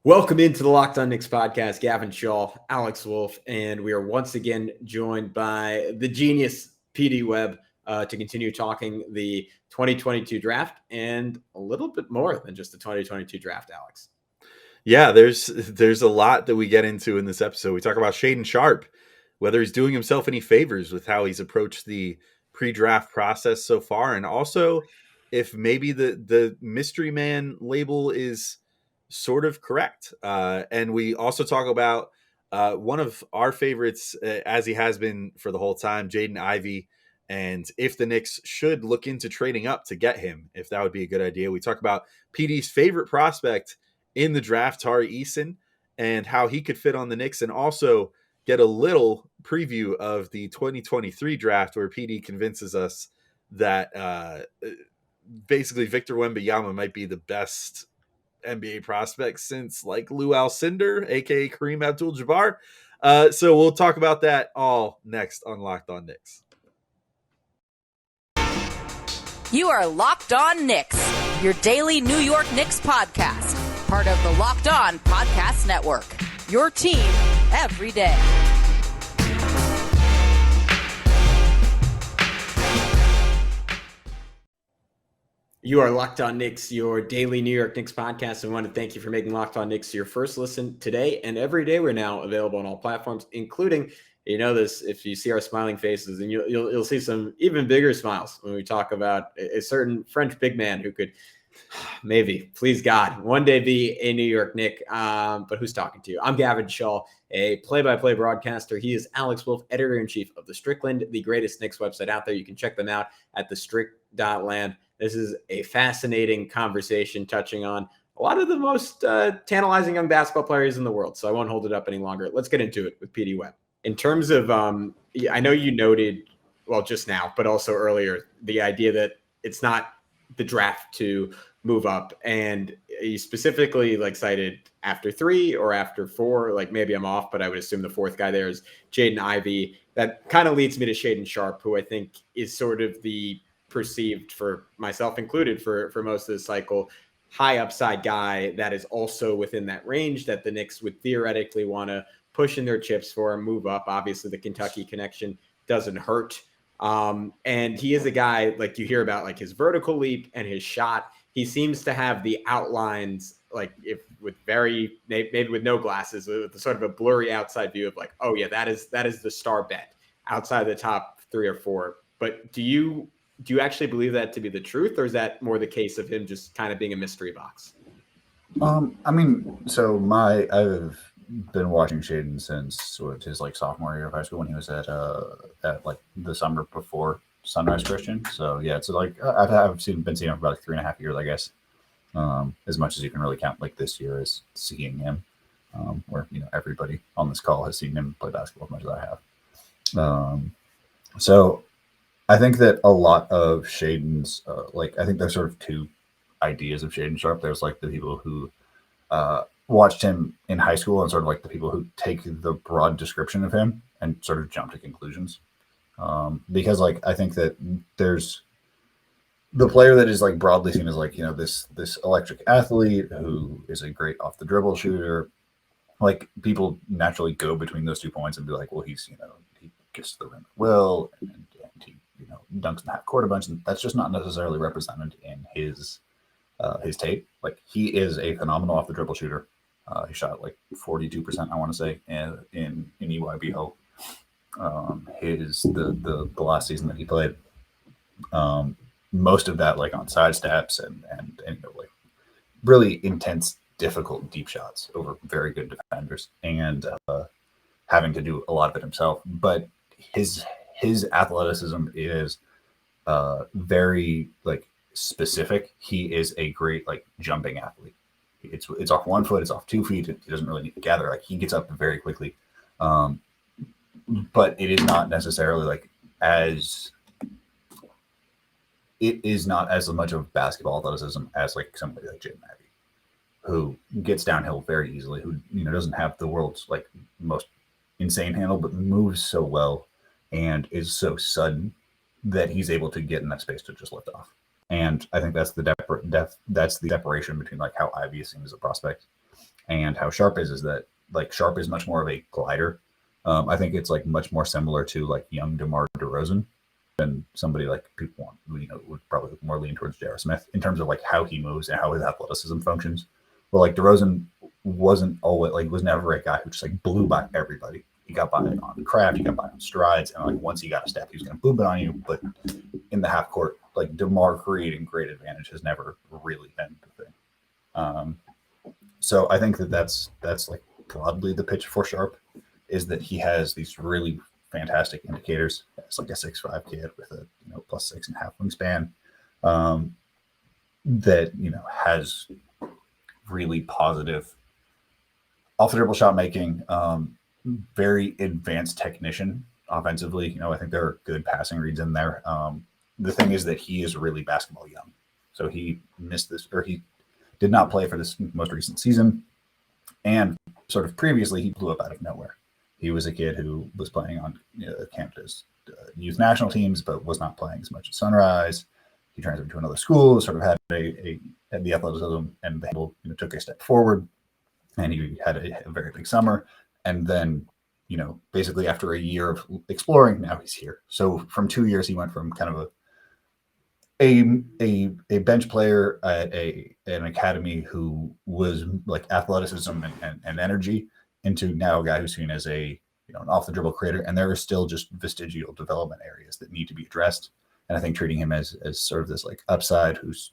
Welcome into the Locked On Knicks podcast. Gavin, Schall, Alex Wolfe, and we are once again joined by the genius PD Webb to continue talking the 2022 draft and a little bit more than just the 2022 draft, Alex. Yeah, there's a lot that we get into in this episode. We talk about Shaedon Sharpe, whether he's doing himself any favors with how he's approached the pre-draft process so far, and also if maybe the mystery man label is sort of correct. And we also talk about one of our favorites, as he has been for the whole time, Jaden Ivey, and if the Knicks should look into trading up to get him, if that would be a good idea. We talk about PD's favorite prospect in the draft, Tari Eason, and how he could fit on the Knicks, and also get a little preview of the 2023 draft where PD convinces us that basically Victor Wembanyama might be the best NBA prospect since like Lew Alcindor, aka Kareem Abdul-Jabbar. So we'll talk about that all next on Locked On Knicks. You are Locked On Knicks, your daily New York Knicks podcast, part of the Locked On Podcast Network, your team every day. You are Locked On Knicks, your daily New York Knicks podcast. And I want to thank you for making Locked On Knicks your first listen today and every day. We're now available on all platforms, including, you know, this, if you see our smiling faces, and you'll see some even bigger smiles when we talk about a certain French big man who could maybe, please God, one day be a New York Knick. But who's talking to you? I'm Gavin, Schall, a play-by-play broadcaster. He is Alex Wolfe, editor-in-chief of The Strickland, the greatest Knicks website out there. You can check them out at thestrick.land. This is a fascinating conversation touching on a lot of the most tantalizing young basketball players in the world. So I won't hold it up any longer. Let's get into it with PD Webb. In terms of, I know you noted, well, just now, but also earlier, the idea that it's not the draft to move up. And you specifically cited after 3 or after 4, maybe I'm off, but I would assume the fourth guy there is Jaden Ivey. That kind of leads me to Shaedon Sharpe, who I think is sort of the perceived, for myself included, for most of the cycle, high upside guy that is also within that range that the Knicks would theoretically want to push in their chips for and move up. Obviously, the Kentucky connection doesn't hurt. And he is a guy, like you hear about, his vertical leap and his shot. He seems to have the outlines, if with maybe with no glasses, with sort of a blurry outside view of oh yeah, that is the star bet outside the top 3 or 4. But do you actually believe that to be the truth, or is that more the case of him just kind of being a mystery box? I've been watching Shaedon since sort of his sophomore year of high school when he was at the summer before Sunrise Christian. So yeah, it's I've been seeing him for about 3.5 years, I guess. As much as you can really count this year as seeing him, where everybody on this call has seen him play basketball as much as I have. So I think that a lot of Shaedon's I think there's sort of 2 ideas of Shaedon Sharpe. There's the people who watched him in high school and sort of the people who take the broad description of him and sort of jump to conclusions. Because I think that there's the player that is broadly seen as this electric athlete who is a great off the dribble shooter. People naturally go between those 2 points and be well, he's he gets to the rim at will and he dunks in the half court a bunch, and that's just not necessarily represented in his tape. He is a phenomenal off the dribble shooter. He shot 42%, I want to say, in EYBL. The last season that he played, most of that on side steps and really intense, difficult deep shots over very good defenders, and having to do a lot of it himself. But his athleticism is very specific. He is a great jumping athlete. It's off 1 foot, it's off 2 feet. He doesn't really need to gather. He gets up very quickly. But it is not necessarily it is not as much of basketball athleticism as somebody like Jaden Ivey, who gets downhill very easily, who doesn't have the world's most insane handle, but moves so well and is so sudden that he's able to get in that space to just lift off. And I think that's the separation between how Ivy is seen as a prospect And how Sharpe is that like Sharpe is much more of a glider. I think it's like much more similar to like young DeMar DeRozan than somebody like people want, would probably more lean towards J.R. Smith in terms of like how he moves and how his athleticism functions. But like DeRozan wasn't always like was never a guy who just like blew by everybody. He got by on craft, he got by on strides, and like once he got a step, he was going to boom it on you. But in the half court, like DeMar creating great advantage has never really been the thing. So I think that's like broadly the pitch for Sharpe is that he has these really fantastic indicators. It's like a 6'5" kid with a plus 6.5 wingspan that has really positive off the dribble shot making, very advanced technician offensively. I think there are good passing reads in there. The thing is that he is really basketball young, so he missed this, or he did not play for this most recent season, and sort of previously he blew up out of nowhere. He was a kid who was playing on Canada's youth national teams, but was not playing as much at Sunrise. He transferred to another school, sort of had had the athleticism and the handle, took a step forward, and he had a very big summer. And then, basically after a year of exploring, now he's here. So from 2 years, he went from kind of a bench player at an academy who was like athleticism and energy into now a guy who's seen as an off the dribble creator. And there are still just vestigial development areas that need to be addressed. And I think treating him as sort of this like upside who's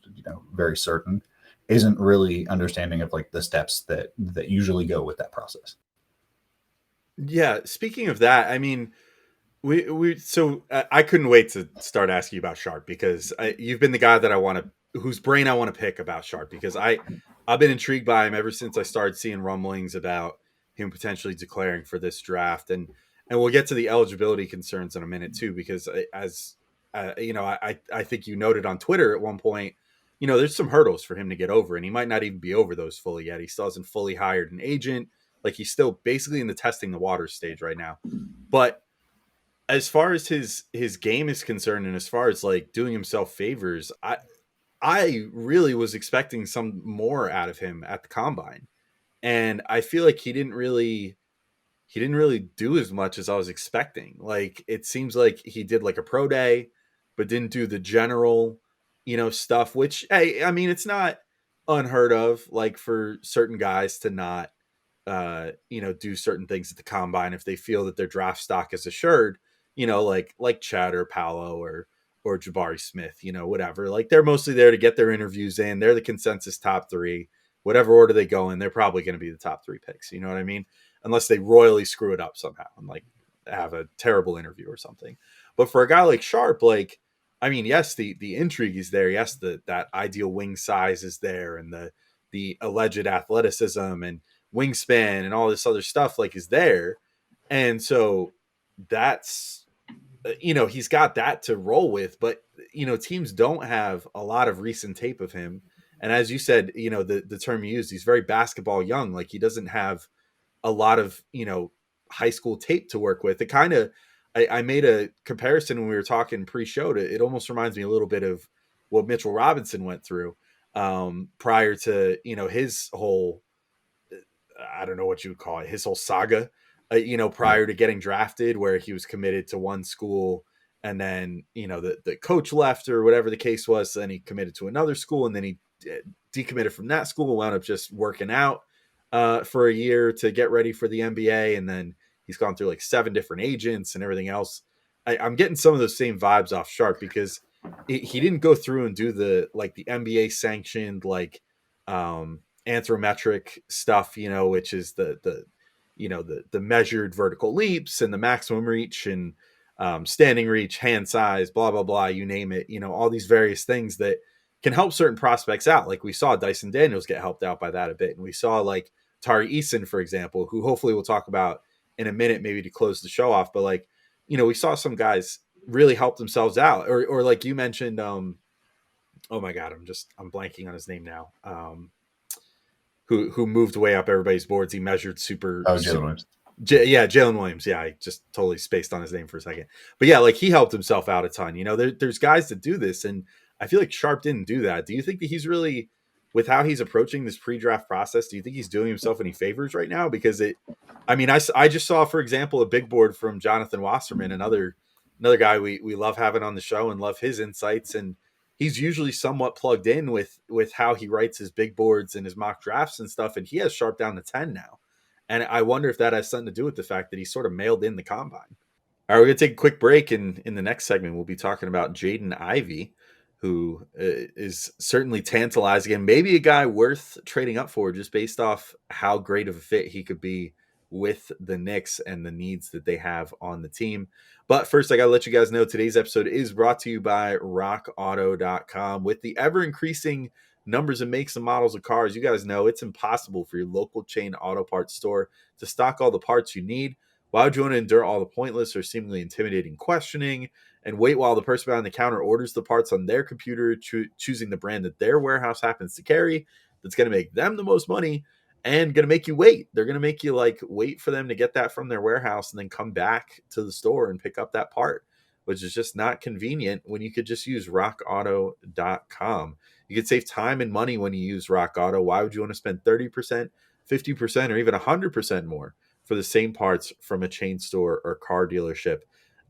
very certain isn't really understanding of like the steps that usually go with that process. Yeah, speaking of that, I mean, I couldn't wait to start asking you about Sharpe because you've been the guy that whose brain I want to pick about Sharpe, because I've been intrigued by him ever since I started seeing rumblings about him potentially declaring for this draft, and we'll get to the eligibility concerns in a minute too, because as I think you noted on Twitter at one point, there's some hurdles for him to get over, and he might not even be over those fully yet. He still hasn't fully hired an agent. Like, he's still basically in the testing the waters stage right now. But as far as his game is concerned, and as far as like doing himself favors, I really was expecting some more out of him at the combine. And I feel like he didn't really do as much as I was expecting. Like, it seems like he did like a pro day, but didn't do the general, stuff, which, hey, I mean, it's not unheard of, like, for certain guys to not, do certain things at the combine if they feel that their draft stock is assured, like Chad or Paolo or Jabari Smith, whatever. Like, they're mostly there to get their interviews in. They're the consensus top three. Whatever order they go in, they're probably going to be the top three picks. You know what I mean? Unless they royally screw it up somehow and like have a terrible interview or something. But for a guy like Sharpe, like, I mean, yes, the intrigue is there. Yes, that ideal wing size is there, and the alleged athleticism and wingspan and all this other stuff like is there. And so that's, he's got that to roll with, but teams don't have a lot of recent tape of him. And as you said, the term you used, he's very basketball young. Like, he doesn't have a lot of, high school tape to work with. It kind of, I made a comparison when we were talking pre-show. It almost reminds me a little bit of what Mitchell Robinson went through prior to, his whole, I don't know what you would call it, his whole saga, prior to getting drafted, where he was committed to one school, and then, the coach left or whatever the case was. Then he committed to another school, and then he decommitted from that school, wound up just working out for a year to get ready for the NBA. And then he's gone through like 7 different agents and everything else. I'm getting some of those same vibes off Sharpe, because he didn't go through and do the NBA sanctioned, anthrometric stuff, which is the measured vertical leaps and the maximum reach and standing reach, hand size, blah, blah, blah, you name it, all these various things that can help certain prospects out. Like, we saw Dyson Daniels get helped out by that a bit. And we saw like Tari Eason, for example, who hopefully we'll talk about in a minute, maybe to close the show off. But we saw some guys really help themselves out, or like you mentioned, oh my God, I'm blanking on his name now. Who moved way up everybody's boards. He measured super. Oh, Jalen Williams. Jalen Williams. Yeah, I just totally spaced on his name for a second. But yeah, like, he helped himself out a ton. There's guys that do this, and I feel like Sharpe didn't do that. Do you think that he's really with how he's approaching this pre-draft process, do you think he's doing himself any favors right now? Because I just saw, for example, a big board from Jonathan Wasserman, another guy we love having on the show and love his insights. And he's usually somewhat plugged in with how he writes his big boards and his mock drafts and stuff. And he has Sharpe down to 10 now. And I wonder if that has something to do with the fact that he sort of mailed in the combine. All right, we're going to take a quick break. And in the next segment, we'll be talking about Jaden Ivey, who is certainly tantalizing and maybe a guy worth trading up for just based off how great of a fit he could be with the Knicks and the needs that they have on the team. But first, I got to let you guys know today's episode is brought to you by rockauto.com. With the ever-increasing numbers and makes and models of cars, you guys know it's impossible for your local chain auto parts store to stock all the parts you need. Why would you want to endure all the pointless or seemingly intimidating questioning and wait while the person behind the counter orders the parts on their computer, choosing the brand that their warehouse happens to carry that's going to make them the most money and going to make you wait? They're going to make you wait for them to get that from their warehouse and then come back to the store and pick up that part, which is just not convenient when you could just use rockauto.com. You could save time and money when you use Rock Auto. Why would you want to spend 30%, 50%, or even 100% more for the same parts from a chain store or car dealership?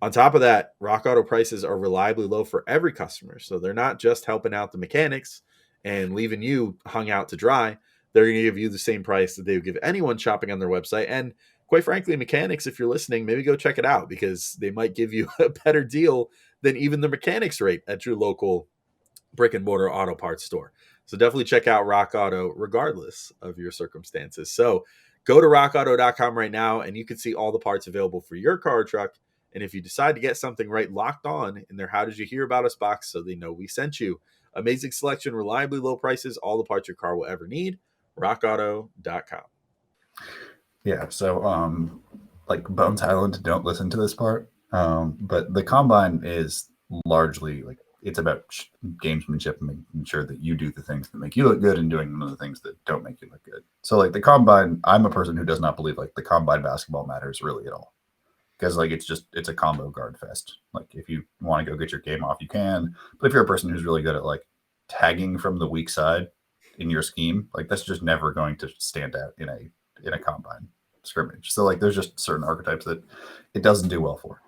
On top of that, Rock Auto prices are reliably low for every customer. So they're not just helping out the mechanics and leaving you hung out to dry. They're going to give you the same price that they would give anyone shopping on their website. And quite frankly, mechanics, if you're listening, maybe go check it out because they might give you a better deal than even the mechanics rate at your local brick and mortar auto parts store. So definitely check out Rock Auto regardless of your circumstances. So go to rockauto.com right now and you can see all the parts available for your car or truck. And if you decide to get something right locked on in their How Did You Hear About Us box so they know we sent you, amazing selection, reliably low prices, all the parts your car will ever need, rockauto.com. Yeah, so Bones Island, don't listen to this part. But the combine is largely it's about gamesmanship and making sure that you do the things that make you look good and doing none of the things that don't make you look good. So the combine, I'm a person who does not believe the combine basketball matters really at all. Because it's a combo guard fest. If you want to go get your game off, you can. But if you're a person who's really good at tagging from the weak side in your scheme, that's just never going to stand out in a combine scrimmage. So there's just certain archetypes that it doesn't do well for.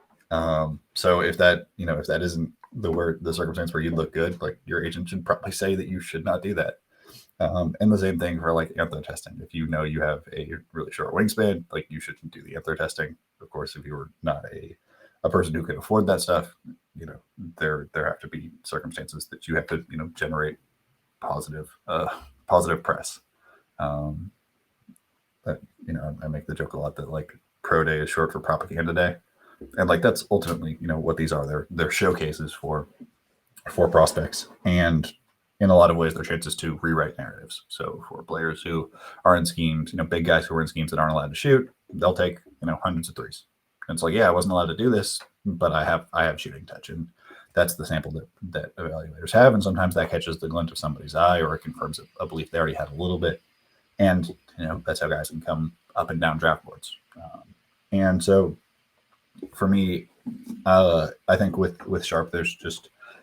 So if that isn't the circumstance where you look good, your agent should probably say that you should not do that. And the same thing for antler testing. If you know you have a really short wingspan, you shouldn't do the antler testing. Of course, if you were not a person who could afford that stuff, there have to be circumstances that you have to generate positive press. That I make the joke a lot that pro day is short for propaganda day, and that's ultimately what these are. They're showcases for prospects, and in a lot of ways, they're chances to rewrite narratives. So for players who are in schemes, big guys who are in schemes that aren't allowed to shoot, they'll take, hundreds of threes. And it's I wasn't allowed to do this, but I have shooting touch. And that's the sample that evaluators have. And sometimes that catches the glint of somebody's eye or it confirms a belief they already had a little bit. And, that's how guys can come up and down draft boards. And so for me, I think with Sharpe,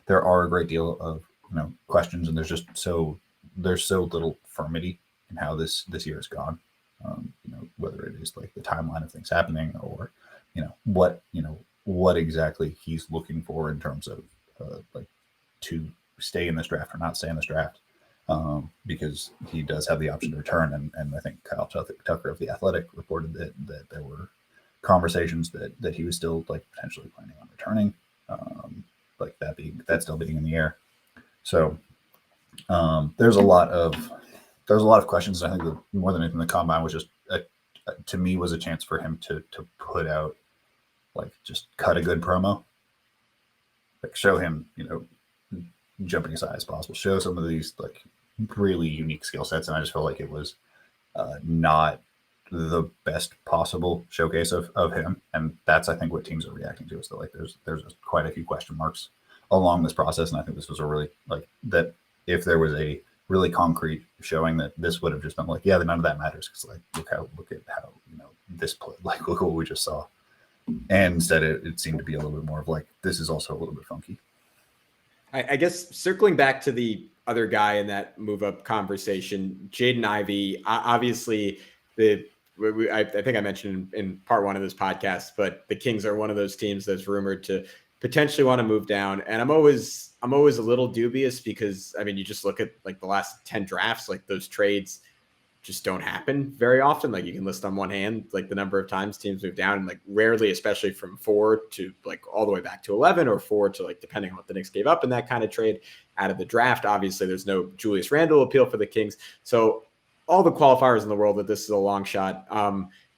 there are a great deal of, questions, and there's so little firmity in how this year has gone. Whether it is the timeline of things happening or what exactly he's looking for in terms of to stay in this draft or not stay in this draft, because he does have the option to return, and I think Kyle Tucker of The Athletic reported that there were conversations that he was still potentially planning on returning, that still being in the air. So there's a lot of questions. I think that more than anything, the combine was just to me was a chance for him to put out just cut a good promo, show him jumping as high as possible, show some of these really unique skill sets, and I just felt it was not the best possible showcase of him, and that's I think what teams are reacting to is that there's quite a few question marks along this process, and I think this was a really that if there was a really concrete showing that this would have just been yeah, none of that matters because look at how this play, look what we just saw, and instead it seemed to be a little bit more of this is also a little bit funky. I guess circling back to the other guy in that move up conversation, Jaden Ivey. Obviously, I think I mentioned in part one of this podcast, but the Kings are one of those teams that's rumored to potentially want to move down. And I'm always a little dubious because, I mean, you just look at like the last 10 drafts, like those trades just don't happen very often. Like you can list on one hand, like the number of times teams move down, and like rarely, especially from 4 to like all the way back to 11 or 4 to like, depending on what the Knicks gave up in that kind of trade out of the draft. Obviously there's no Julius Randle appeal for the Kings. So all the qualifiers in the world that this is a long shot.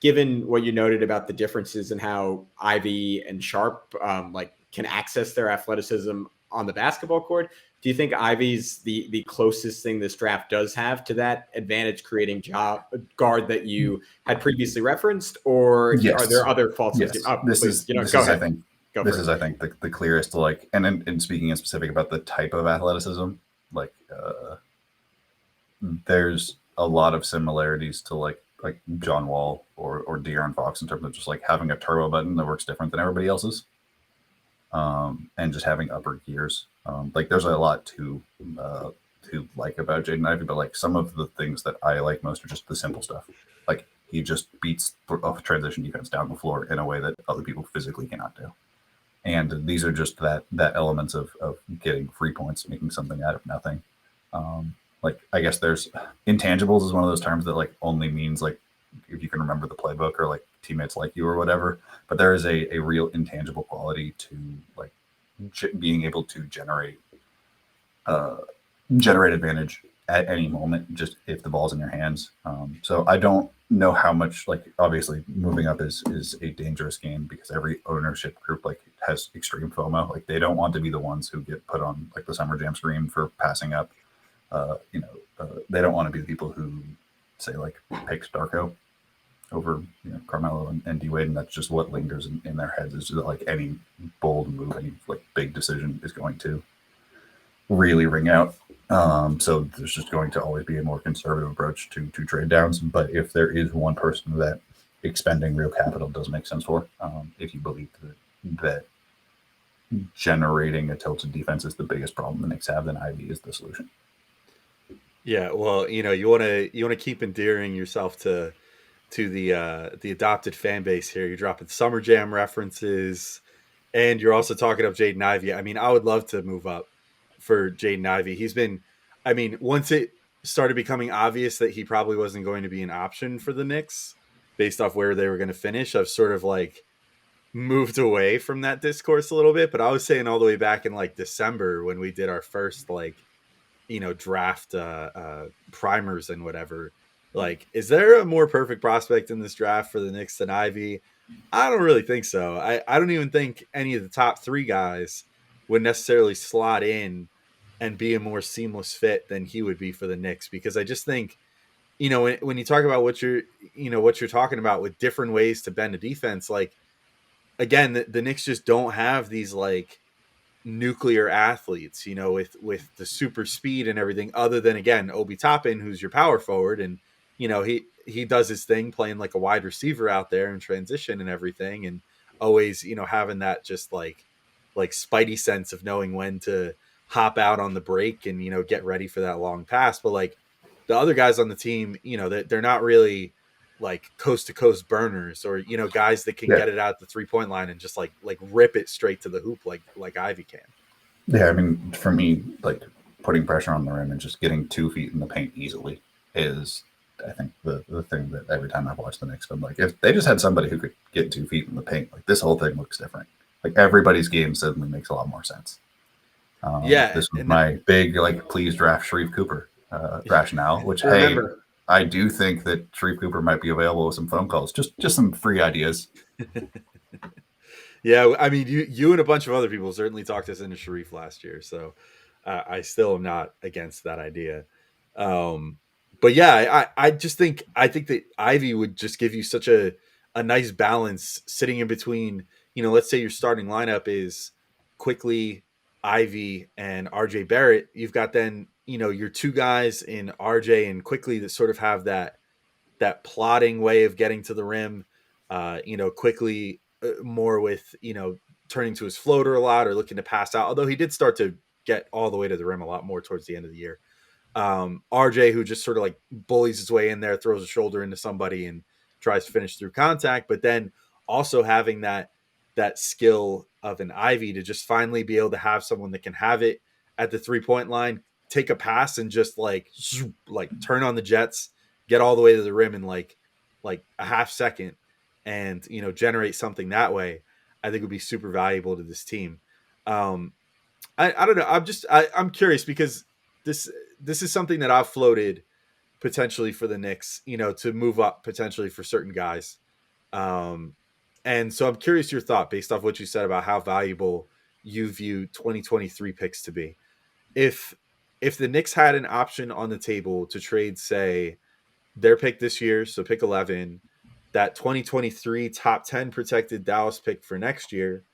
Given what you noted about the differences in how Ivy and Sharpe like can access their athleticism on the basketball court, do you think Ivy's the closest thing this draft does have to that advantage creating guard that you had previously referenced, or Yes. are there other faults? Yes. This is I think the clearest to like, and speaking in specific about the type of athleticism, like there's a lot of similarities to like John Wall or De'Aaron Fox in terms of just like having a turbo button that works different than everybody else's, and just having upper gears. Like there's a lot to like about Jaden Ivey, but like some of the things that I like most are just the simple stuff. Like he just beats transition defense down the floor in a way that other people physically cannot do. And these are just that elements of getting free points, making something out of nothing. Like I guess there's intangibles is one of those terms that like only means like if you can remember the playbook or like teammates like you or whatever. But there is a real intangible quality to like being able to generate advantage at any moment, just if the ball's in your hands. So I don't know how much, like obviously moving up is a dangerous game because every ownership group like has extreme FOMO. Like they don't want to be the ones who get put on like the Summer Jam screen for passing up. They don't want to be the people who say like picked Darko over Carmelo and D Wade, and that's just what lingers in their heads is that like any bold move, any like big decision is going to really ring out. So there's just going to always be a more conservative approach to trade downs. But if there is one person that expending real capital does make sense for, if you believe that generating a tilted defense is the biggest problem the Knicks have, then Ivy is the solution. Yeah, well, you want to keep endearing yourself to the adopted fan base here. You're dropping Summer Jam references, and you're also talking up Jaden Ivey. I mean, I would love to move up for Jaden Ivey. He's been, I mean, once it started becoming obvious that he probably wasn't going to be an option for the Knicks based off where they were going to finish, I've sort of like moved away from that discourse a little bit. But I was saying all the way back in like December when we did our first like, draft primers and whatever, like, is there a more perfect prospect in this draft for the Knicks than Ivy? I don't really think so. I don't even think any of the top 3 guys would necessarily slot in and be a more seamless fit than he would be for the Knicks, because I just think, when you talk about what you're talking about with different ways to bend a defense, like, again, the Knicks just don't have these like nuclear athletes, with the super speed and everything, other than, again, Obi Toppin, who's your power forward. And, he does his thing playing like a wide receiver out there in transition and everything. And always, having that just like spidey sense of knowing when to hop out on the break and, get ready for that long pass. But like the other guys on the team, they're not really like coast to coast burners or, guys that can get it out the 3-point line and just like rip it straight to the hoop like Ivy can. Yeah, I mean, for me, like putting pressure on the rim and just getting 2 feet in the paint easily is, I think, the thing that every time I've watched the Knicks, I'm like, if they just had somebody who could get 2 feet in the paint, like this whole thing looks different. Like everybody's game suddenly makes a lot more sense. This was my big like, please draft Sharif Cooper rationale. Which I do think that Sharif Cooper might be available with some phone calls, just some free ideas. Yeah, I mean, you and a bunch of other people certainly talked us into Sharif last year, so I still am not against that idea. But yeah, I think that Ivy would just give you such a nice balance sitting in between. Let's say your starting lineup is Quickly, Ivy, and RJ Barrett. You've got then your 2 guys in RJ and Quickly that sort of have that plotting way of getting to the rim. Quickly more with turning to his floater a lot or looking to pass out. Although he did start to get all the way to the rim a lot more towards the end of the year. RJ, who just sort of like bullies his way in there, throws a shoulder into somebody and tries to finish through contact, but then also having that skill of an Ivy to just finally be able to have someone that can have it at the 3-point line, take a pass and just like turn on the jets, get all the way to the rim in like a half second and, you know, generate something that way, I think would be super valuable to this team. I don't know. I'm curious because this is something that I've floated potentially for the Knicks, you know, to move up potentially for certain guys. And so I'm curious your thought based off what you said about how valuable you view 2023 picks to be. If the Knicks had an option on the table to trade, say, their pick this year, so pick 11, that 2023 top 10 protected Dallas pick for next year,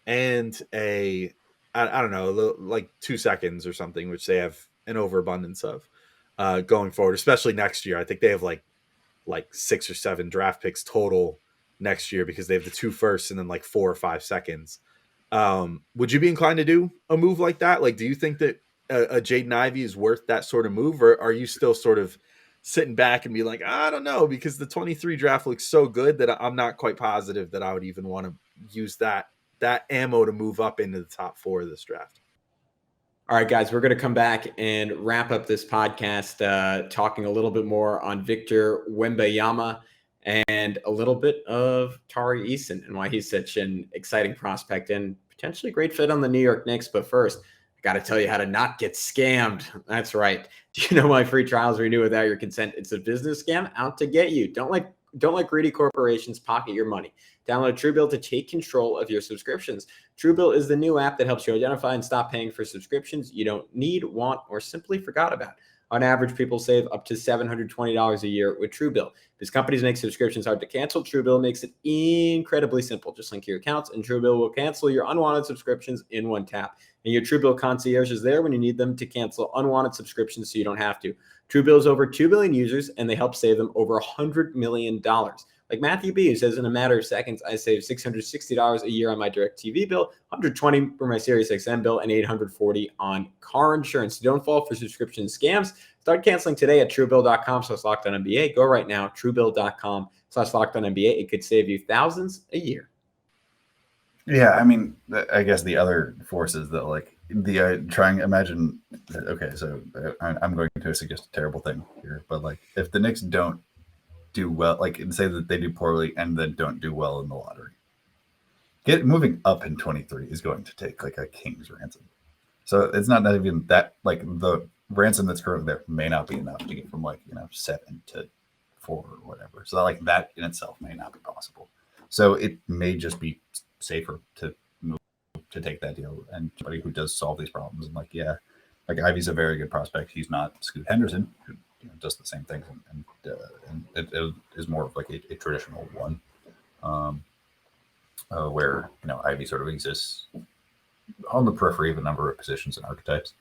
and I don't know, like 2 seconds or something, which they have an overabundance of going forward, especially next year. I think they have like 6 or 7 draft picks total next year because they have the 2 firsts and then like 4 or 5 seconds. Would you be inclined to do a move like that? Like, do you think that a Jayden Ivey is worth that sort of move, or are you still sort of sitting back and be like, I don't know, because the 23 draft looks so good that I'm not quite positive that I would even want to use that ammo to move up into the top 4 of this draft? All right, guys, we're going to come back and wrap up this podcast talking a little bit more on Victor Wembanyama and a little bit of Tari Eason and why he's such an exciting prospect and potentially a great fit on the New York Knicks. But first, I got to tell you how to not get scammed. That's right. Do you know my free trials renew without your consent? It's a business scam out to get you. Don't let greedy corporations pocket your money. Download Truebill to take control of your subscriptions. Truebill is the new app that helps you identify and stop paying for subscriptions you don't need, want, or simply forgot about. On average, people save up to $720 a year with Truebill. Because companies make subscriptions hard to cancel, Truebill makes it incredibly simple. Just link your accounts, and Truebill will cancel your unwanted subscriptions in one tap. And your Truebill concierge is there when you need them to cancel unwanted subscriptions so you don't have to. Truebill has over 2 billion users, and they help save them over $100 million. Like Matthew B, who says, in a matter of seconds, I saved $660 a year on my DirecTV bill, $120 for my SiriusXM bill, and $840 on car insurance. Don't fall for subscription scams. Start canceling today at truebill.com/LockedOnNBA. Go right now, truebill.com/LockedOnNBA. It could save you thousands a year. Yeah, I mean, I guess the other force is that, like, imagine, okay, so I'm going to suggest a terrible thing here, but, like, if the Knicks don't do well, like, and say that they do poorly and then don't do well in the lottery, moving up in 23 is going to take, like, a king's ransom. So it's not even that, like, the ransom that's currently there may not be enough to get from, like, 7 to 4 or whatever. So, like, that in itself may not be possible. So it may just be safer to move to take that deal, and somebody who does solve these problems. And like Ivey's a very good prospect. He's not Scoot Henderson, who does the same things, and it is more of like a traditional one, where Ivey sort of exists on the periphery of a number of positions and archetypes,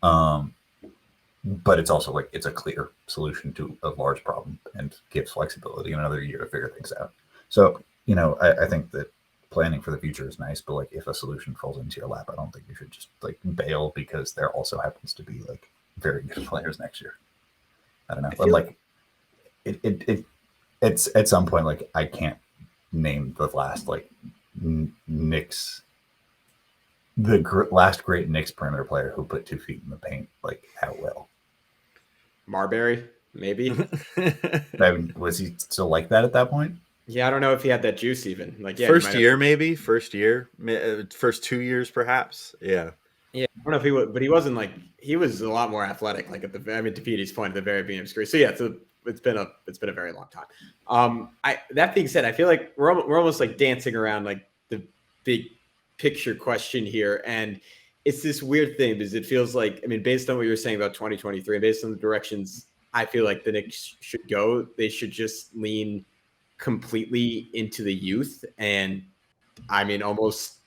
but it's also like it's a clear solution to a large problem and gives flexibility in another year to figure things out. So I think that planning for the future is nice, but like if a solution falls into your lap, I don't think you should just like bail because there also happens to be like very good players next year. I don't know. But like it's at some point, like I can't name the last like Knicks, last great Knicks perimeter player who put 2 feet in the paint like how well. Marbury, maybe. I mean, was he still like that at that point? Yeah, I don't know if he had that juice even. Like, yeah, first year, 2 years, perhaps. Yeah. Yeah, I don't know if he would, but he wasn't like he was a lot more athletic. Like to Petey's point at the very beginning of his career. So yeah, it's been a very long time. That being said, I feel like we're almost like dancing around like the big picture question here, and it's this weird thing because it feels like based on what you're saying about 2023, based on the directions I feel like the Knicks should go, they should just lean completely into the youth, and almost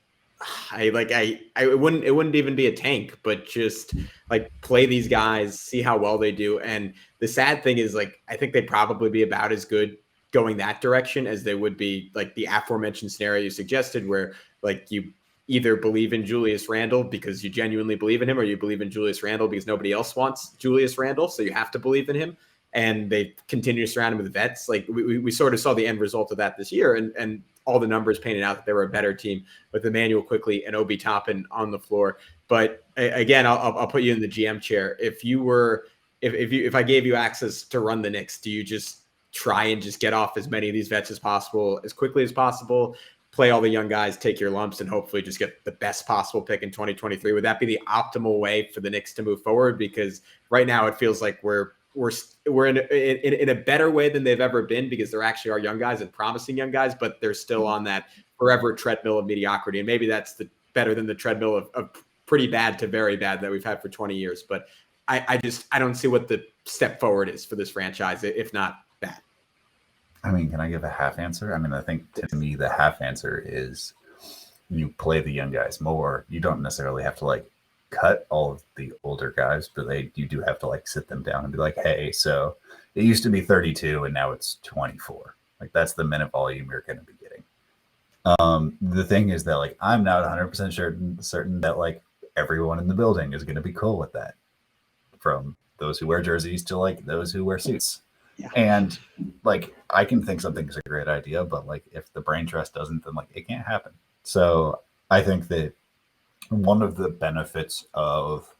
it wouldn't even be a tank, but just like play these guys, see how well they do. And the sad thing is, like, I think they'd probably be about as good going that direction as they would be like the aforementioned scenario you suggested, where like you either believe in Julius Randle because you genuinely believe in him, or you believe in Julius Randle because nobody else wants Julius Randle, so you have to believe in him. And they continue to surround him with vets. Like we sort of saw the end result of that this year, and all the numbers painted out that they were a better team with Emmanuel Quickly and Obi Toppin on the floor. But again, I'll put you in the GM chair. If I gave you access to run the Knicks, do you just try and just get off as many of these vets as possible, as quickly as possible, play all the young guys, take your lumps, and hopefully just get the best possible pick in 2023? Would that be the optimal way for the Knicks to move forward? Because right now it feels like we're in a better way than they've ever been, because there actually are young guys and promising young guys, but they're still on that forever treadmill of mediocrity. And maybe that's better than the treadmill of pretty bad to very bad that we've had for 20 years. But I don't see what the step forward is for this franchise, if not that. I mean, can I give a half answer? I mean, I think to me, the half answer is you play the young guys more. You don't necessarily have to like cut all of the older guys, but you do have to like sit them down and be like, hey, so it used to be 32 and now it's 24. Like that's the minute volume you're going to be getting. The thing is that like I'm not 100% certain that like everyone in the building is going to be cool with that, from those who wear jerseys to like those who wear suits. Yeah. And like I can think something's a great idea, but like if the brain trust doesn't, then like it can't happen. So I think that one of the benefits of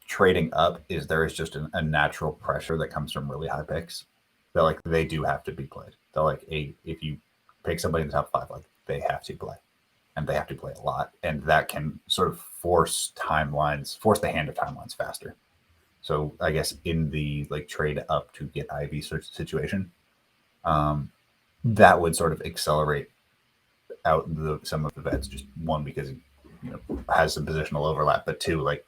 trading up is there is just a natural pressure that comes from really high picks that like they do have to be played. They're like if you pick somebody in the top 5, like they have to play, and they have to play a lot, and that can sort of force the hand of timelines faster. So I guess in the like trade up to get Ivy sort of situation, that would sort of accelerate out some of the vets. Just one, because has some positional overlap, but two, like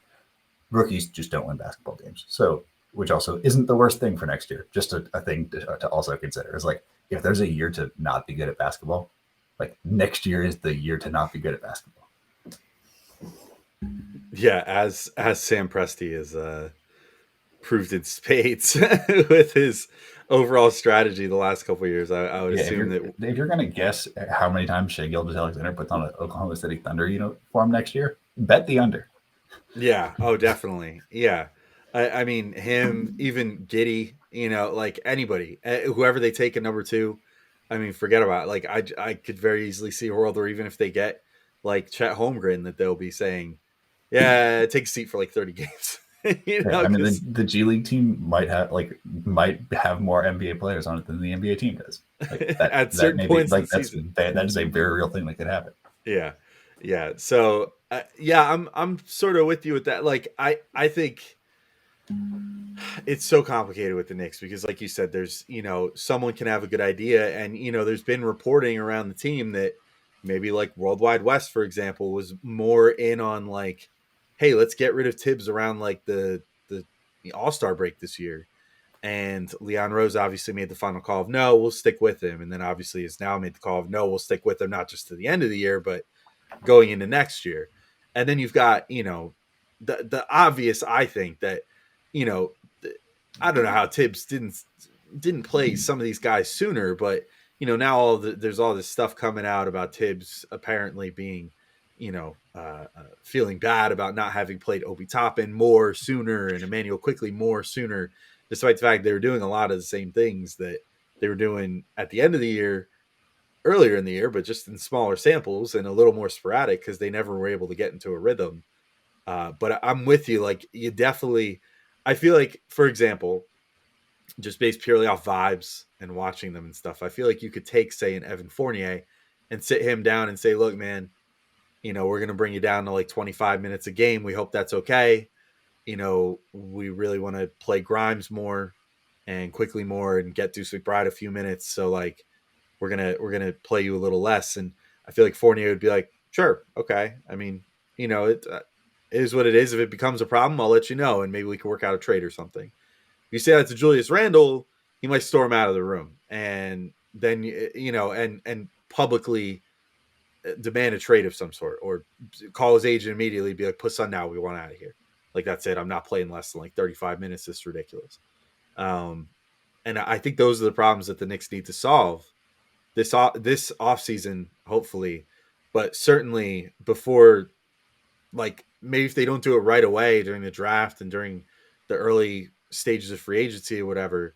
rookies just don't win basketball games. So, which also isn't the worst thing for next year. Just a thing to also consider is like if there's a year to not be good at basketball, like next year is the year to not be good at basketball. Yeah, as Sam Presti has proved in spades with his overall strategy the last couple of years, I would assume that if you're going to guess how many times Shai Gilgeous-Alexander puts on an Oklahoma City Thunder uniform next year, bet the under. Yeah. Oh, definitely. Yeah. I mean, him, even Giddey, like anybody, whoever they take at number 2, I mean, forget about it. Like I could very easily see a world where even if they get like Chet Holmgren, that they'll be saying, yeah, take a seat for like 30 games. I mean, the G League team might have more NBA players on it than the NBA team does. Like at certain points in the season. That is a very real thing that could happen. Yeah. So I'm sort of with you with that. Like I think it's so complicated with the Knicks because, like you said, there's someone can have a good idea, and there's been reporting around the team that maybe like Worldwide West, for example, was more in on like, hey, let's get rid of Tibbs around like the All-Star break this year. And Leon Rose obviously made the final call of no, we'll stick with him. And then obviously has now made the call of no, we'll stick with him, not just to the end of the year, but going into next year. And then you've got, the obvious, I think that, I don't know how Tibbs didn't play some of these guys sooner, but, now there's all this stuff coming out about Tibbs apparently being, feeling bad about not having played Obi Toppin more sooner and Emmanuel Quickly more sooner, despite the fact they were doing a lot of the same things that they were doing at the end of the year, earlier in the year, but just in smaller samples and a little more sporadic because they never were able to get into a rhythm. But I'm with you. Like you definitely, I feel like, for example, just based purely off vibes and watching them and stuff, I feel like you could take, say, an Evan Fournier and sit him down and say, look, man, we're going to bring you down to like 25 minutes a game. We hope that's okay. We really want to play Grimes more and Quickly more and get Deuce McBride a few minutes. So like, we're going to play you a little less. And I feel like Fournier would be like, sure. Okay. I mean, it is what it is. If it becomes a problem, I'll let you know. And maybe we can work out a trade or something. If you say that to Julius Randle, he might storm out of the room and then, and publicly demand a trade of some sort or call his agent immediately, be like, put Sun now, we want out of here. Like, that's it. I'm not playing less than like 35 minutes. It's ridiculous. And I think those are the problems that the Knicks need to solve this offseason, hopefully. but certainly before, like maybe if they don't do it right away during the draft and during the early stages of free agency or whatever,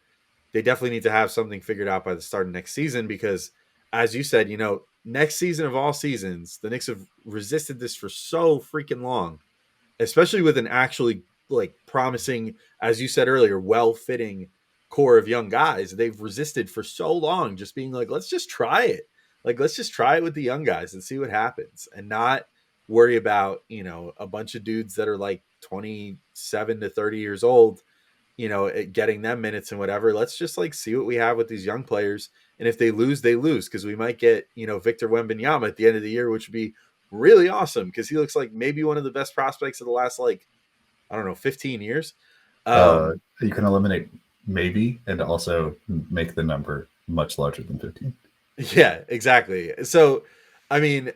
they definitely need to have something figured out by the start of next season, because as you said, next season of all seasons, the Knicks have resisted this for so freaking long, especially with an actually like promising, as you said earlier, well-fitting core of young guys. They've resisted for so long, just being like, let's just try it. Like, let's just try it with the young guys and see what happens, and not worry about, a bunch of dudes that are like 27 to 30 years old, getting them minutes and whatever. Let's just like see what we have with these young players. And if they lose, they lose, because we might get, Victor Wembanyama at the end of the year, which would be really awesome, because he looks like maybe one of the best prospects of the last, 15 years. You can eliminate maybe and also make the number much larger than 15. Yeah, exactly. So, I mean,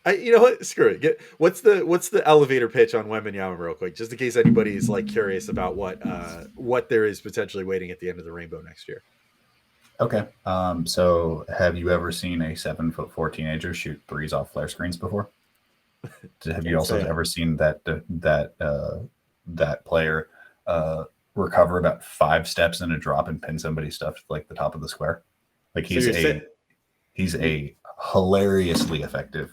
you know what? Screw it. What's the elevator pitch on Wembanyama real quick, just in case anybody's like curious about what there is potentially waiting at the end of the rainbow next year. Okay. So have you ever seen a 7'4" teenager shoot threes off flare screens before? Have you also ever seen that player recover about 5 steps in a drop and pin somebody's stuff to like the top of the square? Like he's a hilariously effective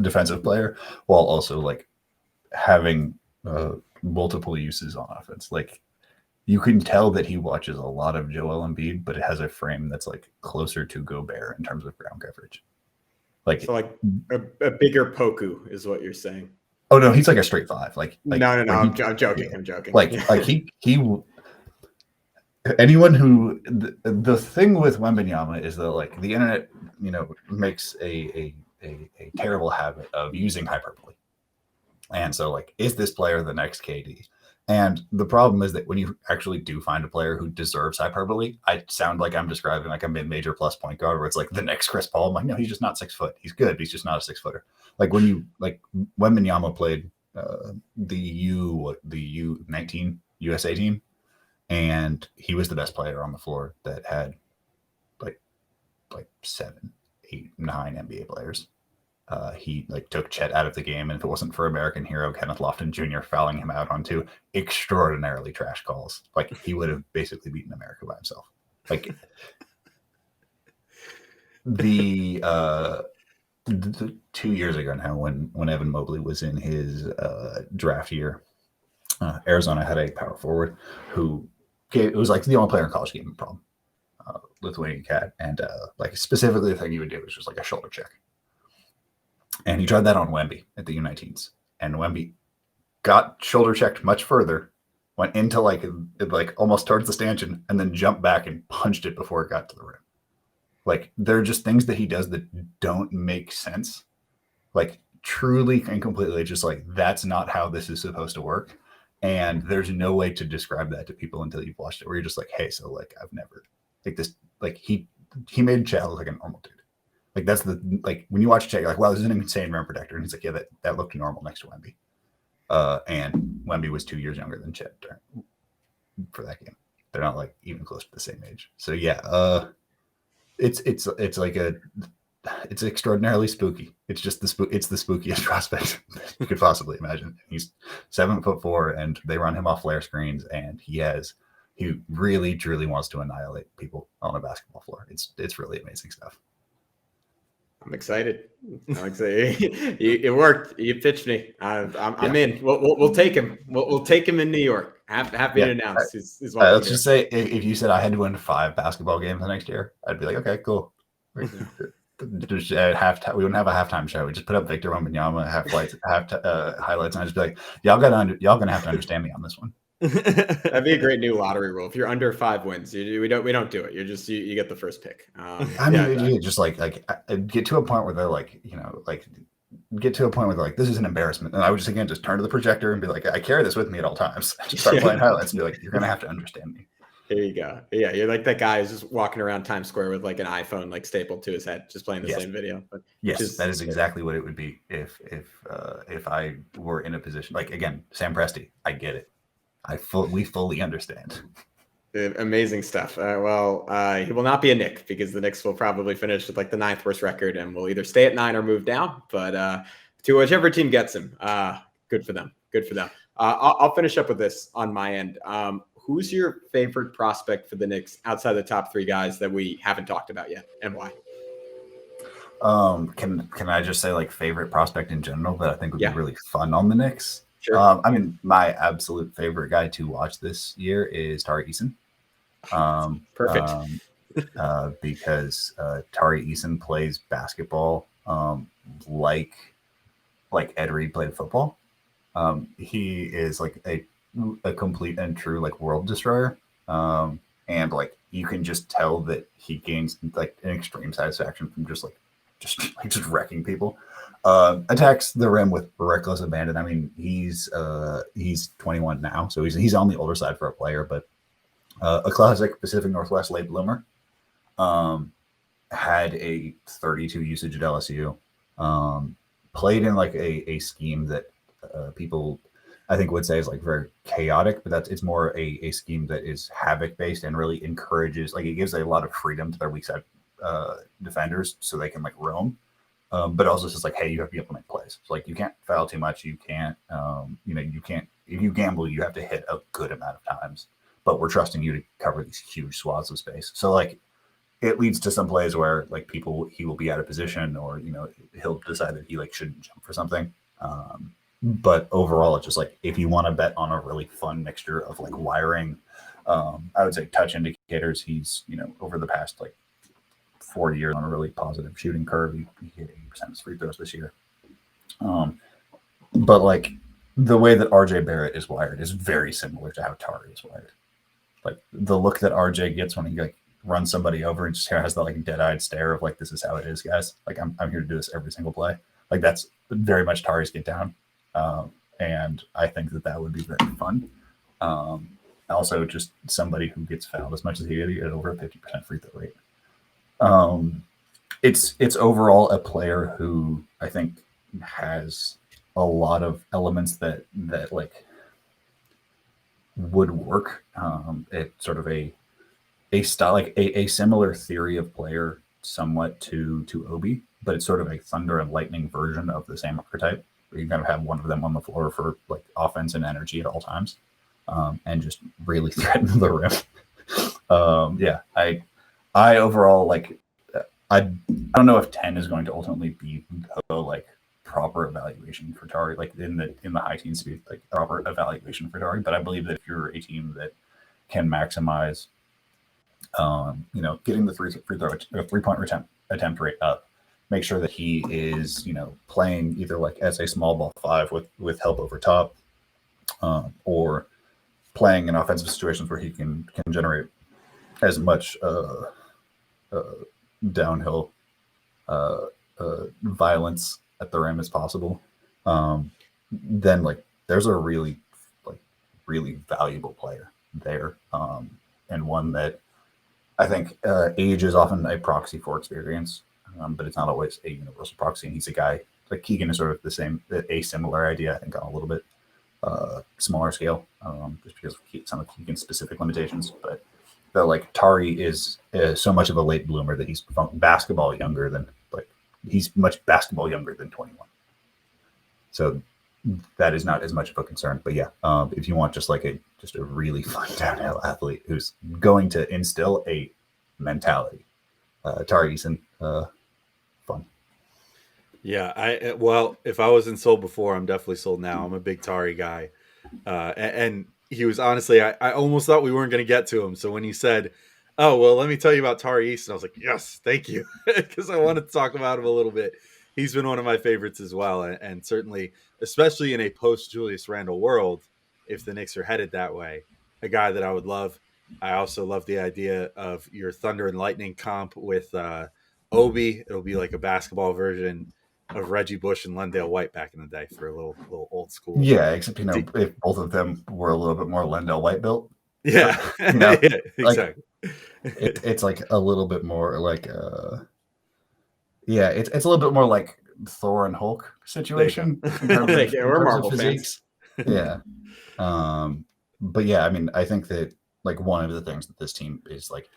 defensive player, while also like having multiple uses on offense. Like you can tell that he watches a lot of Joel Embiid, but it has a frame that's like closer to Gobert in terms of ground coverage. Like a bigger Poku is what you're saying. Oh no, he's like a straight 5. Like no, I'm joking. Yeah. I'm joking. Like he anyone who the thing with Wembanyama is that like the internet, makes a terrible habit of using hyperbole. And so like, is this player the next KD? And the problem is that when you actually do find a player who deserves hyperbole, I sound like I'm describing like a mid-major plus point guard where it's like the next Chris Paul. I'm like, no, he's just not 6 foot. He's good, but he's just not a 6-footer. Like when Wembanyama played the U19 USA team, and he was the best player on the floor that had like 7, 8, 9 NBA players. He like took Chet out of the game, and if it wasn't for American hero Kenneth Lofton Jr. fouling him out on 2 extraordinarily trash calls, like he would have basically beaten America by himself. Like the 2 years ago now, when Evan Mobley was in his draft year, Arizona had a power forward who it was like the only player in college gave him a problem, Lithuanian cat, and like specifically the thing he would do was just like a shoulder check. And he tried that on Wemby at the U19s, and Wemby got shoulder checked much further, went into like almost towards the stanchion, and then jumped back and punched it before it got to the rim. Like there are just things that he does that don't make sense. Like truly and completely, just like that's not how this is supposed to work. And there's no way to describe that to people until you've watched it, where you're just like, hey, so like I've never like this. Like he made Chad look like a normal dude. Like that's when you watch Chet, you're like, wow, this is an insane rim protector. And he's like, yeah, that looked normal next to Wemby. And Wemby was 2 years younger than Chet for that game. They're not like even close to the same age. So yeah, it's extraordinarily spooky. It's just it's the spookiest prospect you could possibly imagine. He's 7'4", and they run him off flare screens, and he really truly wants to annihilate people on a basketball floor. It's really amazing stuff. I'm excited. It worked. You pitched me. I'm in. We'll take him. We'll take him in New York. Happy to announce. Let's just say if you said I had to win 5 basketball games the next year, I'd be like, okay, cool. Just at halftime, we wouldn't have a halftime show. We just put up Victor Wembanyama highlights, and I'd just be like, y'all gonna have to understand me on this one. That'd be a great new lottery rule. If you're under 5 wins, we don't do it. You're just you get the first pick. You just like get to a point where they're like, get to a point where they're like, this is an embarrassment. And I would just turn to the projector and be like, I carry this with me at all times. Just start playing highlights and be like, you're gonna have to understand me. Here you go. Yeah, you're like that guy who's just walking around Times Square with like an iPhone like stapled to his head, just playing the same video. But yes, that is exactly what it would be if I were in a position like, again, Sam Presti. I get it. We fully understand. Amazing stuff. He will not be a Knick because the Knicks will probably finish with like the 9th worst record and will either stay at 9 or move down. But to whichever team gets him, good for them. Good for them. I'll finish up with this on my end. Who's your favorite prospect for the Knicks outside the top 3 guys that we haven't talked about yet, and why? Can I just say like favorite prospect in general that I think would be really fun on the Knicks? Sure. I mean, my absolute favorite guy to watch this year is Tari Eason. Perfect. Because Tari Eason plays basketball like Ed Reed played football. He is like a complete and true like world destroyer. And like you can just tell that he gains like an extreme satisfaction from just wrecking people. Attacks the rim with reckless abandon. I mean, he's 21 now, so he's on the older side for a player, but a classic Pacific Northwest late bloomer. Had a 32 usage at LSU. Played in like a scheme that people I think would say is like very chaotic, but it's more a scheme that is havoc based and really encourages, like it gives a lot of freedom to their weak side defenders so they can like roam. But also just like, hey, you have to be able to make plays. So like you can't foul too much. You can't, you can't, if you gamble, you have to hit a good amount of times, but we're trusting you to cover these huge swaths of space. So like it leads to some plays where like he will be out of position or, he'll decide that he like shouldn't jump for something. But overall, it's just like, if you want to bet on a really fun mixture of like wiring, I would say touch indicators, he's, over the past like 4 years on a really positive shooting curve. He hit 80% of his free throws this year. But like the way that RJ Barrett is wired is very similar to how Tari is wired. Like the look that RJ gets when he like runs somebody over and just kind of has that like dead-eyed stare of like, this is how it is, guys. Like I'm here to do this every single play. Like that's very much Tari's get down. And I think that would be very fun. Also just somebody who gets fouled as much as he did at over a 50% free throw rate. It's overall a player who I think has a lot of elements that like would work. It's sort of a style, like a similar theory of player somewhat to Obi, but it's sort of a thunder and lightning version of the same archetype, where you kind of have one of them on the floor for like offense and energy at all times, and just really threaten the rim. I overall like. I don't know if 10 is going to ultimately be the like proper evaluation for Tari, like in the high teens to be like proper evaluation for Tari. But I believe that if you're a team that can maximize, getting the three-point attempt rate up, make sure that he is, playing either like as a small ball 5 with help over top, or playing in offensive situations where he can generate as much downhill violence at the rim as possible, then like there's a really valuable player there, and one that I think age is often a proxy for experience, but it's not always a universal proxy. And he's a guy like Keegan is sort of a similar idea, I think, on a little bit smaller scale, just because of some of Keegan's specific limitations, but. Like Tari is so much of a late bloomer that he's basketball younger than 21. So that is not as much of a concern. But yeah, if you want just a really fun downhill athlete who's going to instill a mentality, Tari Eason, fun. Yeah, if I wasn't sold before, I'm definitely sold now. I'm a big Tari guy, and he was honestly, I almost thought we weren't going to get to him. So when he said, oh, well, let me tell you about Tari Eason, I was like, yes, thank you. Because I wanted to talk about him a little bit. He's been one of my favorites as well. And certainly, especially in a post Julius Randle world, if the Knicks are headed that way, a guy that I would love. I also love the idea of your Thunder and Lightning comp with Obi. It'll be like a basketball version of Reggie Bush and Lendale White back in the day for a little old school. Yeah, except if both of them were a little bit more Lendale White built. Yeah, yeah, exactly. It's like a little bit more like it's a little bit more like Thor and Hulk situation. We're Marvel fans. Yeah. But yeah, I mean, I think that like one of the things that this team is like.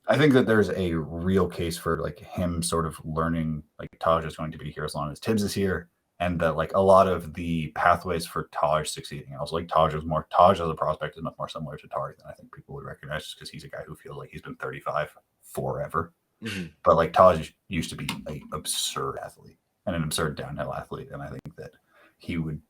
I think that there's a real case for like him sort of learning like Taj is going to be here as long as Tibbs is here, and that like a lot of the pathways for Taj succeeding. I was like Taj as a prospect is much more similar to Tari than I think people would recognize, just because he's a guy who feels like he's been 35 forever. Mm-hmm. But like Taj used to be an absurd athlete and an absurd downhill athlete, and I think that him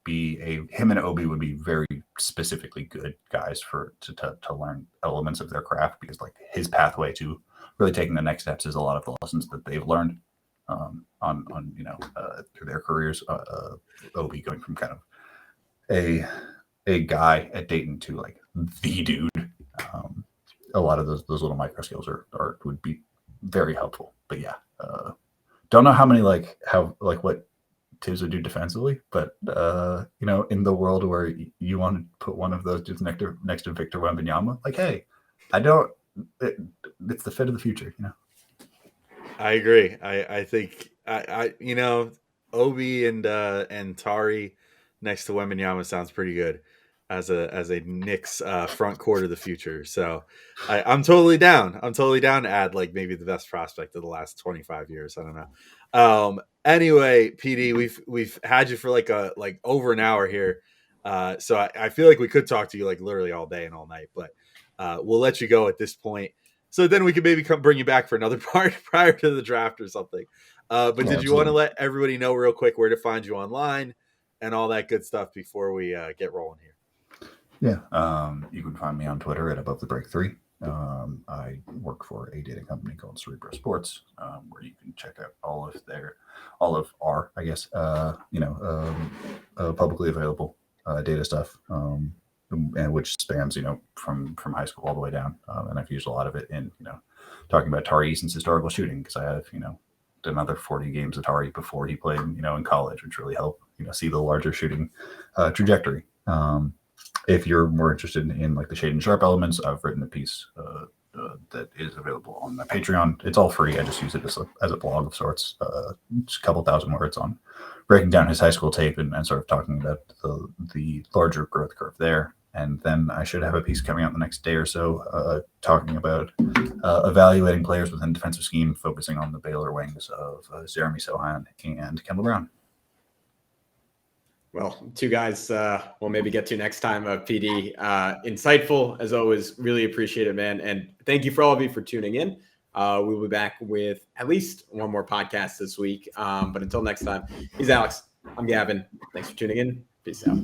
and Obi would be very specifically good guys to learn elements of their craft, because like his pathway to really taking the next steps is a lot of the lessons that they've learned on through their careers. Obi going from kind of a guy at Dayton to like the dude. A lot of those little micro skills would be very helpful. But yeah, don't know how many what Tibbs would do defensively, but in the world where you want to put one of those dudes next to Victor Wembanyama, like, hey, it's the fit of the future, I agree. I think Obi and Tari next to Wembanyama sounds pretty good as a Knicks front court of the future. So I'm totally down. I'm totally down to add like maybe the best prospect of the last 25 years. I don't know. Anyway, PD, we've had you for like over an hour here. So I feel like we could talk to you like literally all day and all night, but we'll let you go at this point. So then we could maybe bring you back for another part prior to the draft or something. But did you want to let everybody know real quick where to find you online and all that good stuff before we get rolling here? Yeah. You can find me on Twitter at AboveTheBreak3. I work for a data company called Cerebro Sports, where you can check out all of our, I guess, publicly available data stuff, and which spans, from high school all the way down. And I've used a lot of it in, talking about Tari Eason's historical shooting, because I have, another 40 games of Tari before he played, in college, which really helped, see the larger shooting trajectory. If you're more interested in like the Shaedon Sharpe elements, I've written a piece that is available on my Patreon. It's all free. I just use it as a blog of sorts. Just a couple thousand words on breaking down his high school tape and sort of talking about the larger growth curve there. And then I should have a piece coming out the next day or so talking about evaluating players within defensive scheme, focusing on the Baylor wings of Jeremy Sohan and Kendall Brown. Well, two guys we'll maybe get to next time, PD. Insightful, as always. Really appreciate it, man. And thank you for all of you for tuning in. We'll be back with at least one more podcast this week. But until next time, he's Alex. I'm Gavin. Thanks for tuning in. Peace out.